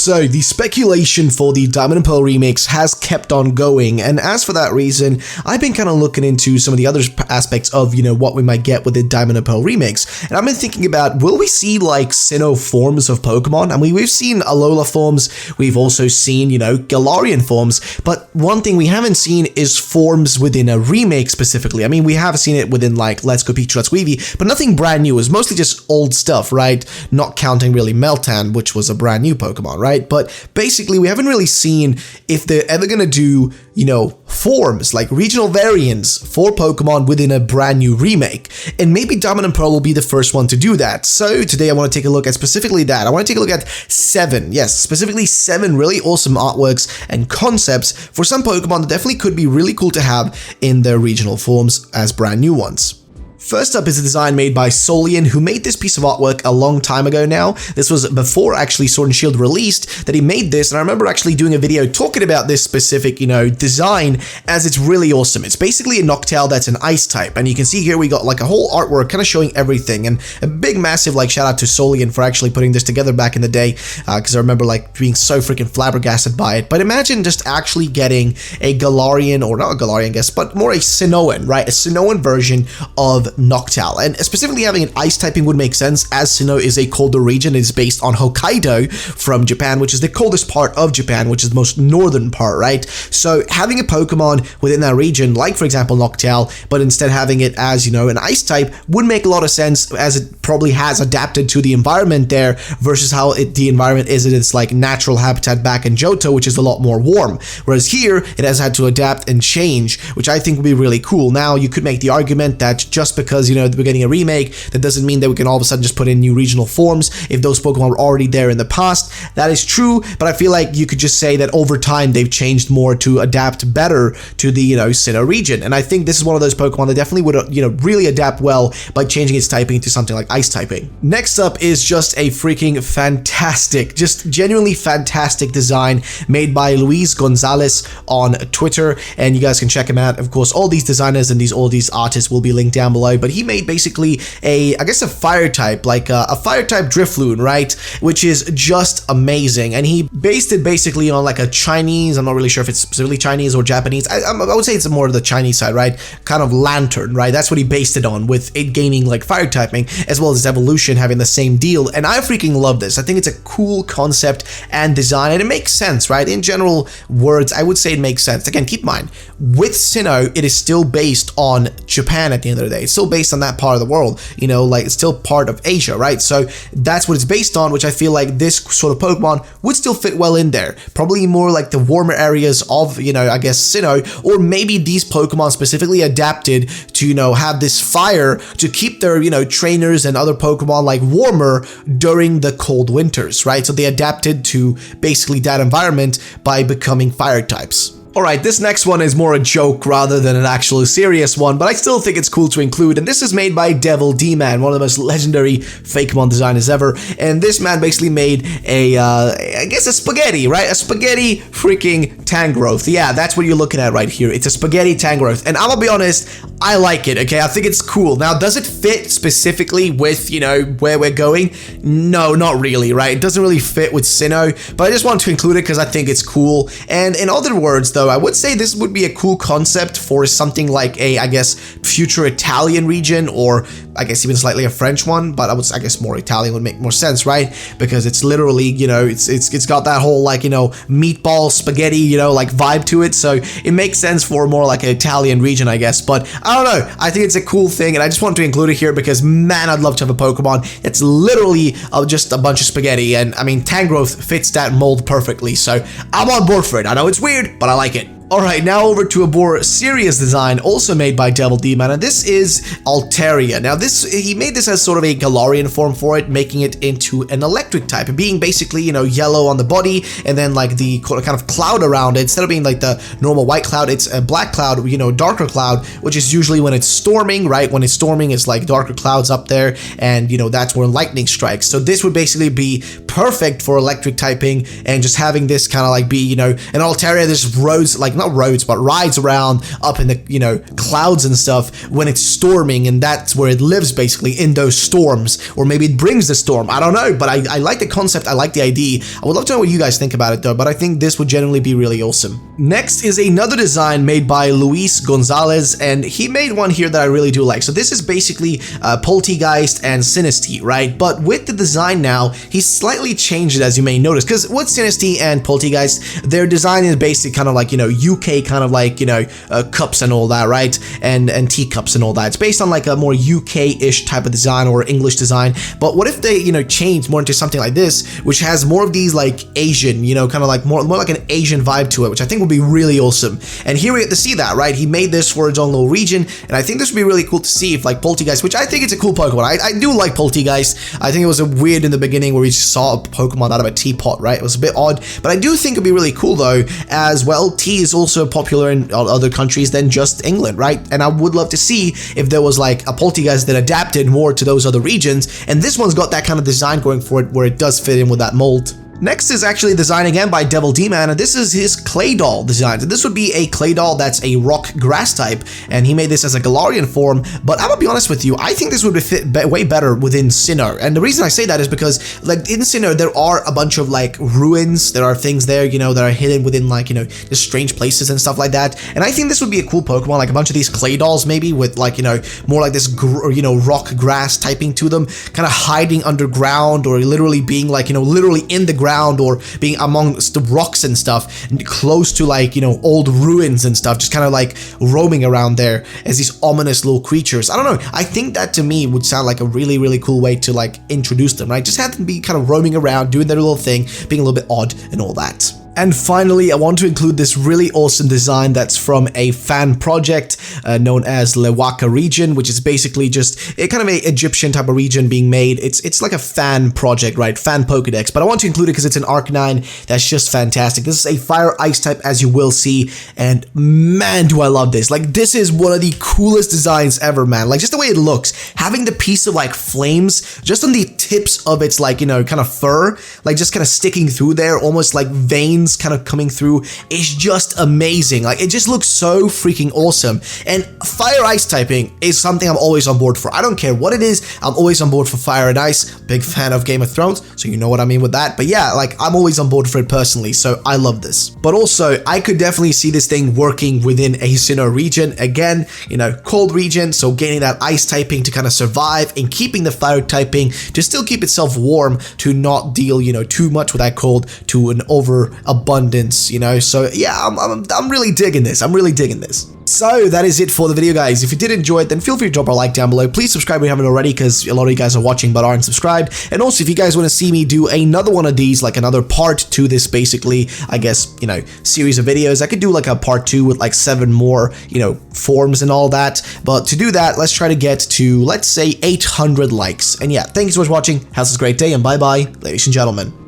So the speculation for the Diamond and Pearl remakes has kept on going, and as for that reason, I've been kind of looking into some of the other aspects of, what we might get with the Diamond and Pearl remakes, and I've been thinking about, will we see like Sinnoh forms of Pokemon? I mean, we've seen Alola forms, we've also seen, Galarian forms, but one thing we haven't seen is forms within a remake specifically. I mean, we have seen it within like Let's Go Pikachu, Let's Go Eevee, but nothing brand new. It's mostly just old stuff, right? Not counting really Meltan, which was a brand new Pokemon, right? But basically, we haven't really seen if they're ever gonna do, forms, like regional variants for Pokemon within a brand new remake. And maybe Diamond and Pearl will be the first one to do that. So today I want to take a look at specifically that. I want to take a look at 7, yes, specifically 7 really awesome artworks and concepts for some Pokemon that definitely could be really cool to have in their regional forms as brand new ones. First up is a design made by Solian, who made this piece of artwork a long time ago now. This was before actually Sword and Shield released that he made this, and I remember actually doing a video talking about this specific, design, as it's really awesome. It's basically a Noctowl that's an ice type, and you can see here we got like a whole artwork kind of showing everything, and a big massive like shout out to Solian for actually putting this together back in the day, because I remember like being so freaking flabbergasted by it. But imagine just actually getting a Galarian, or not a Galarian I guess, but more a Sinnohan, right? A Sinnohan version of Noctowl, and specifically having an ice typing would make sense, as Sinnoh is a colder region. It is based on Hokkaido from Japan, which is the coldest part of Japan, which is the most northern part, right? So having a Pokemon within that region, like for example Noctowl, but instead having it as, an ice type would make a lot of sense, as it probably has adapted to the environment there versus how the environment is in its like natural habitat back in Johto, which is a lot more warm. Whereas here, it has had to adapt and change, which I think would be really cool. Now, you could make the argument that just because, we're getting a remake, that doesn't mean that we can all of a sudden just put in new regional forms if those Pokemon were already there in the past. That is true, but I feel like you could just say that over time they've changed more to adapt better to the, Sinnoh region. And I think this is one of those Pokemon that definitely would, really adapt well by changing its typing to something like ice typing. Next up is just a freaking fantastic, just genuinely fantastic design made by Luis Gonzalez on Twitter, and you guys can check him out. Of course, all these designers and all these artists will be linked down below, but he made basically I guess a fire type, like a fire type Drifloon, right? Which is just amazing. And he based it basically on like a Chinese, I'm not really sure if it's specifically Chinese or Japanese. I would say it's more of the Chinese side, right? Kind of lantern, right? That's what he based it on, with it gaining like fire typing, as well as its evolution having the same deal. And I freaking love this. I think it's a cool concept and design, and it makes sense, right? In general words, I would say it makes sense. Again, keep in mind, with Sinnoh, it is still based on Japan at the end of the day. It's still based on that part of the world, like it's still part of Asia, right? So that's what it's based on, which I feel like this sort of Pokemon would still fit well in there. Probably more like the warmer areas of, I guess Sinnoh, or maybe these Pokemon specifically adapted to, have this fire to keep their, trainers and other Pokemon like warmer during the cold winters, right? So they adapted to basically that environment by becoming fire types. Alright, this next one is more a joke rather than an actual serious one, but I still think it's cool to include, and this is made by Devil D-Man, one of the most legendary Fakemon designers ever, and this man basically made I guess a spaghetti, right? A spaghetti freaking Tang Growth. Yeah, that's what you're looking at right here. It's a spaghetti Tang Growth, and I'm gonna be honest, I like it, okay? I think it's cool. Now, does it fit specifically with, where we're going? No, not really, right? It doesn't really fit with Sinnoh, but I just want to include it because I think it's cool, and in other words, though, I would say this would be a cool concept for something like I guess, future Italian region, or I guess even slightly a French one, but I guess more Italian would make more sense, right? Because it's literally, it's got that whole like, meatball spaghetti, like vibe to it, so it makes sense for more like an Italian region, I guess. But I don't know, I think it's a cool thing, and I just want to include it here because, man, I'd love to have a Pokemon that's literally just a bunch of spaghetti, and I mean, Tang Growth fits that mold perfectly, so I'm on board for it. I know it's weird, but I like it. Alright, now over to a more serious design, also made by Devil D-Man, and this is Alteria. Now he made this as sort of a Galarian form for it, making it into an electric type, and being basically, yellow on the body, and then like the kind of cloud around it, instead of being like the normal white cloud, it's a black cloud, darker cloud, which is usually when it's storming, right? When it's storming, it's like darker clouds up there, and that's where lightning strikes. So this would basically be perfect for electric typing, and just having this kind of like be, an Alteria, this rose, like not roads, but rides around up in the, you know, clouds and stuff when it's storming, and that's where it lives basically, in those storms, or maybe it brings the storm. I don't know, but I like the concept, I like the idea. I would love to know what you guys think about it though, but I think this would generally be really awesome. Next is another design made by Luis Gonzalez, and he made one here that I really do like. So this is basically Poltigeist and Sinnoh, right? But with the design now, he's slightly changed it, as you may notice, because with Sinnoh and Poltigeist, their design is basically kind of like, you know, UK kind of like, you know, cups and all that, right? And teacups and all that. It's based on like a more UK-ish type of design, or English design. But what if they, you know, change more into something like this, which has more of these like Asian, you know, kind of like more like an Asian vibe to it, which I think would be really awesome. And here we get to see that, right? He made this for his own little region, and I think this would be really cool to see if like Poltigeist, which I think it's a cool Pokemon. I do like Poltigeist. I think it was a weird in the beginning where we just saw a Pokemon out of a teapot, right? It was a bit odd, but I do think it'd be really cool though, as well. Tea is also popular in other countries than just England, right? And I would love to see if there was like a Poltigeist that adapted more to those other regions, and this one's got that kind of design going for it where it does fit in with that mold. Next is actually designed again by Devil D-Man, and this is his clay doll design. So this would be a clay doll that's a rock grass type, and he made this as a Galarian form, but I'm gonna be honest with you, I think this would fit way better within Sinnoh. And the reason I say that is because like in Sinnoh, there are a bunch of like ruins, there are things there, you know, that are hidden within like, you know, just strange places and stuff like that. And I think this would be a cool Pokemon, like a bunch of these clay dolls maybe with like, you know, more like this, you know, rock grass typing to them, kind of hiding underground, or literally being like, you know, literally in the ground, or being amongst the rocks and stuff, close to like, you know, old ruins and stuff, just kind of like roaming around there as these ominous little creatures. I don't know, I think that to me would sound like a really, really cool way to like introduce them, right? Just have them be kind of roaming around, doing their little thing, being a little bit odd and all that. And finally, I want to include this really awesome design that's from a fan project known as Lewaka region, which is basically just a kind of a Egyptian type of region being made. It's like a fan project, right? Fan Pokedex. But I want to include it because it's an Arcanine that's just fantastic. This is a fire ice type, as you will see, and man, do I love this. Like, this is one of the coolest designs ever, man. Like, just the way it looks, having the piece of like flames just on the tips of its like, you know, kind of fur, like just kind of sticking through there, almost like veins kind of coming through, is just amazing. Like, it just looks so freaking awesome. And fire ice typing is something I'm always on board for. I don't care what it is, I'm always on board for fire and ice. Big fan of Game of Thrones, so you know what I mean with that. But yeah, like, I'm always on board for it personally, so I love this. But also, I could definitely see this thing working within a Sinnoh region. Again, you know, cold region, so gaining that ice typing to kind of survive, and keeping the fire typing to still keep itself warm, to not deal, you know, too much with that cold to an overabundance, you know. So yeah, I'm really digging this. I'm really digging this. So that is it for the video, guys. If you did enjoy it, then feel free to drop a like down below. Please subscribe if you haven't already, because a lot of you guys are watching but aren't subscribed. And also, if you guys want to see me do another one of these, like another part to this, basically, I guess, you know, series of videos, I could do like a part 2 with like 7 more, you know, forms and all that. But to do that, let's try to get to, let's say, 800 likes. And yeah, thank you so much for watching. Have a great day, and bye-bye, ladies and gentlemen.